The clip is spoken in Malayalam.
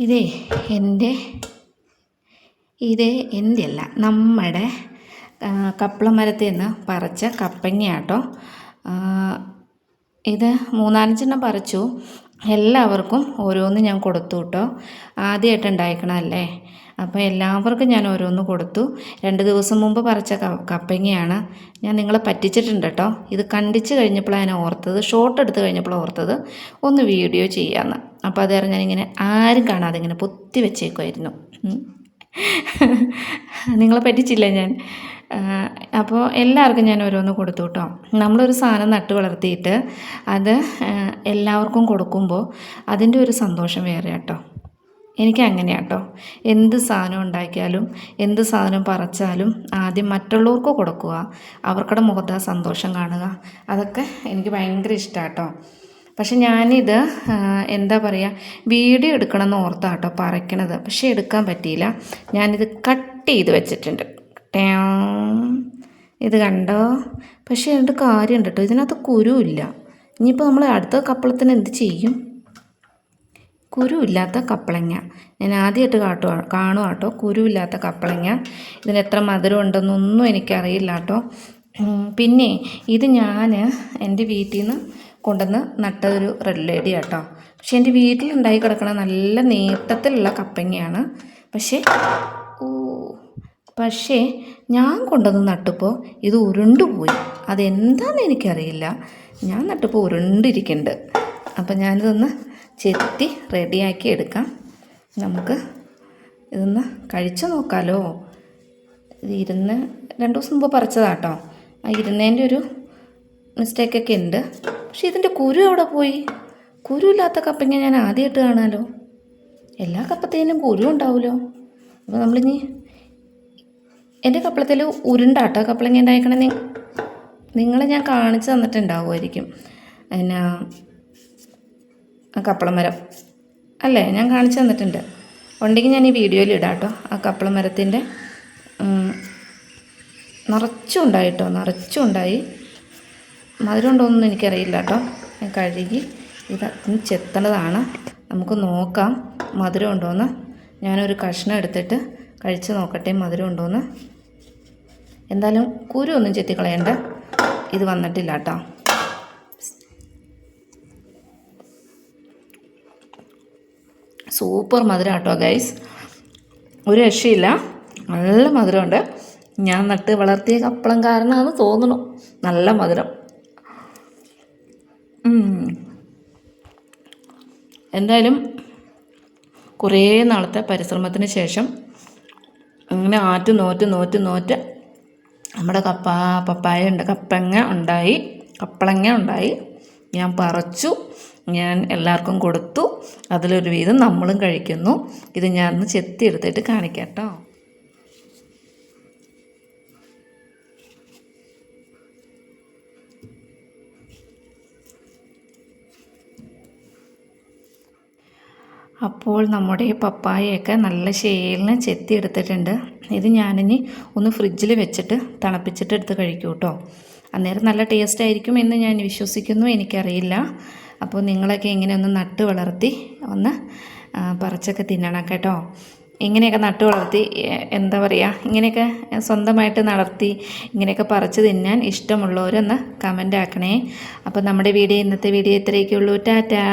ഇതേ എൻ്റെ അല്ല, നമ്മുടെ കപ്പളമരത്തിൽ നിന്ന് പറിച്ച കപ്പങ്ങയാട്ടോ. ഇത് 3-4 പറിച്ചു. എല്ലാവർക്കും ഓരോന്ന് ഞാൻ കൊടുത്തു കേട്ടോ. ആദ്യമായിട്ട് ഉണ്ടായിക്കണമല്ലേ, അപ്പോൾ എല്ലാവർക്കും ഞാൻ ഓരോന്ന് കൊടുത്തു. 2 ദിവസം മുമ്പ് പറിച്ച കപ്പങ്ങയാണ്. ഞാൻ നിങ്ങളെ പറ്റിച്ചിട്ടുണ്ട് കേട്ടോ. ഇത് കണ്ടിച്ച് കഴിഞ്ഞപ്പോഴാണ് ഞാൻ ഓർത്തത്, ഷോട്ട് എടുത്ത് കഴിഞ്ഞപ്പോഴാണ് ഓർത്തത് ഒന്ന് വീഡിയോ ചെയ്യാമെന്ന്. അപ്പോൾ അത് ഞാനിങ്ങനെ ആരും കാണാതെ ഇങ്ങനെ പൊത്തി വെച്ചേക്കുമായിരുന്നു. നിങ്ങളെ പറ്റിച്ചില്ല ഞാൻ. അപ്പോൾ എല്ലാവർക്കും ഞാൻ ഓരോന്ന് കൊടുത്തു കേട്ടോ. നമ്മളൊരു സാധനം നട്ട് വളർത്തിയിട്ട് അത് എല്ലാവർക്കും കൊടുക്കുമ്പോൾ അതിൻ്റെ ഒരു സന്തോഷം വേറെ കേട്ടോ. എനിക്ക് അങ്ങനെയാണ് കേട്ടോ. എന്ത് സാധനം ഉണ്ടാക്കിയാലും എന്ത് സാധനം പറിച്ചാലും ആദ്യം മറ്റുള്ളവർക്ക് കൊടുക്കുക, അവർക്കുടെ മുഖത്ത് സന്തോഷം കാണുക, അതൊക്കെ എനിക്ക് ഭയങ്കര ഇഷ്ടമാണ് കേട്ടോ. പക്ഷെ ഞാനിത് എന്താ പറയുക, വീഡിയോ എടുക്കണമെന്ന് ഓർത്താണ് കേട്ടോ പറിക്കണത്. പക്ഷേ എടുക്കാൻ പറ്റിയില്ല. ഞാനിത് കട്ട് ചെയ്ത് വെച്ചിട്ടുണ്ട്. ഇത് കണ്ടോ? പക്ഷേ അതിൻ്റെ കാര്യമുണ്ട് കേട്ടോ, ഇതിനകത്ത് കുരുവില്ല. ഇനിയിപ്പോൾ നമ്മൾ അടുത്ത കപ്പളത്തിന് എന്ത് ചെയ്യും? കുരുവില്ലാത്ത കപ്പളങ്ങ ഞാൻ ആദ്യമായിട്ട് കാണുക കേട്ടോ. കുരുവില്ലാത്ത കപ്പളങ്ങ. ഇതിന് എത്ര മധുരം ഉണ്ടെന്നൊന്നും എനിക്കറിയില്ല കേട്ടോ. പിന്നെ ഇത് ഞാൻ എൻ്റെ വീട്ടിൽ നിന്ന് കൊണ്ടുവന്ന് നട്ട ഒരു റെഡ് ലേഡി കേട്ടോ. പക്ഷെ എൻ്റെ വീട്ടിലുണ്ടായി കിടക്കണ നല്ല നീട്ടത്തിലുള്ള കപ്പങ്ങയാണ്. പക്ഷേ ഞാൻ കൊണ്ടുവന്ന് നട്ടപ്പോൾ ഇത് ഉരുണ്ടുപോയി. അതെന്താണെന്ന് എനിക്കറിയില്ല. ഞാൻ നട്ടപ്പോൾ ഉരുണ്ടിരിക്കുന്നുണ്ട്. അപ്പം ഞാനിതൊന്ന് ചെത്തി റെഡിയാക്കി എടുക്കാം. നമുക്ക് ഇതൊന്ന് കഴിച്ചു നോക്കാമല്ലോ. ഇത് 2 ദിവസം മുമ്പ് പറിച്ചതാട്ടോ. ആ ഇരുന്നതിൻ്റെ ഒരു മിസ്റ്റേക്കൊക്കെ ഉണ്ട്. പക്ഷെ ഇതിൻ്റെ കുരു എവിടെ പോയി? കുരുവില്ലാത്ത കപ്പങ്ങ ഞാൻ ആദ്യമായിട്ട് കാണാമല്ലോ. എല്ലാ കപ്പത്തേനും കുരു ഉണ്ടാവുമല്ലോ. അപ്പോൾ നമ്മളിനി എൻ്റെ കപ്പളത്തിൽ ഉരുണ്ടാട്ടോ കപ്പളങ്ങ ഉണ്ടായിക്കണേ. നിങ്ങളെ ഞാൻ കാണിച്ചു തന്നിട്ടുണ്ടാവുമായിരിക്കും. പിന്നെ ആ കപ്പളമരം അല്ലേ, ഞാൻ കാണിച്ചു തന്നിട്ടുണ്ട്. ഉണ്ടെങ്കിൽ ഞാൻ ഈ വീഡിയോയിൽ ഇടാം കേട്ടോ. ആ കപ്പളമരത്തിൻ്റെ നിറച്ചും ഉണ്ടായിട്ടോ, നിറച്ചും ഉണ്ടായി. മധുരം ഉണ്ടോയെന്നൊന്നും എനിക്കറിയില്ല കേട്ടോ. ഞാൻ കഴുകി ഇത് ചെത്തണതാണ്. നമുക്ക് നോക്കാം മധുരം ഉണ്ടോയെന്ന്. ഞാനൊരു കഷ്ണം എടുത്തിട്ട് കഴിച്ച് നോക്കട്ടെ മധുരം ഉണ്ടോയെന്ന്. എന്തായാലും കുരു ഒന്നും ചെത്തിക്കളയണ്ട. ഇത് വന്നിട്ടില്ല കേട്ടോ. സൂപ്പർ മധുരം കേട്ടോ ഗൈസ്, ഒരു രക്ഷയില്ല. നല്ല മധുരമുണ്ട്. ഞാൻ നട്ട് വളർത്തിയ കപ്പളം കാരണമാണെന്ന് തോന്നുന്നു. നല്ല മധുരം. എന്തായാലും കുറേ നാളത്തെ പരിശ്രമത്തിന് ശേഷം അങ്ങനെ നോറ്റ് നമ്മുടെ കപ്പളങ്ങ ഉണ്ടായി. ഞാൻ പറിച്ചു, ഞാൻ എല്ലാവർക്കും കൊടുത്തു. അതിലൊരു വീതം നമ്മളും കഴിക്കുന്നു. ഇത് ഞാൻ ചെത്തി എടുത്തിട്ട് കാണിക്കാം കേട്ടോ. അപ്പോൾ നമ്മുടെ പപ്പായയൊക്കെ നല്ല ശേലിന് ചെത്തി എടുത്തിട്ടുണ്ട്. ഇത് ഞാനിനി ഒന്ന് ഫ്രിഡ്ജിൽ വെച്ചിട്ട് തണുപ്പിച്ചിട്ട് എടുത്ത് കഴിക്കൂ കേട്ടോ. അന്നേരം നല്ല ടേസ്റ്റ് ആയിരിക്കും എന്ന് ഞാൻ വിശ്വസിക്കുന്നു. എനിക്കറിയില്ല. അപ്പോൾ നിങ്ങളൊക്കെ ഇങ്ങനെ ഒന്ന് നട്ട് വളർത്തി ഒന്ന് പറിച്ചൊക്കെ തിന്നണം കേട്ടോ. ഇങ്ങനെയൊക്കെ നട്ട് വളർത്തി എന്താ പറയുക, ഇങ്ങനെയൊക്കെ സ്വന്തമായിട്ട് നടത്തി ഇങ്ങനെയൊക്കെ പറിച്ച് തിന്നാൻ ഇഷ്ടമുള്ളവരൊന്ന് കമൻ്റ് ആക്കണേ. അപ്പോൾ നമ്മുടെ ഇന്നത്തെ വീഡിയോ ഇത്രയൊക്കെ ഉള്ളൂ. ടാറ്റാ.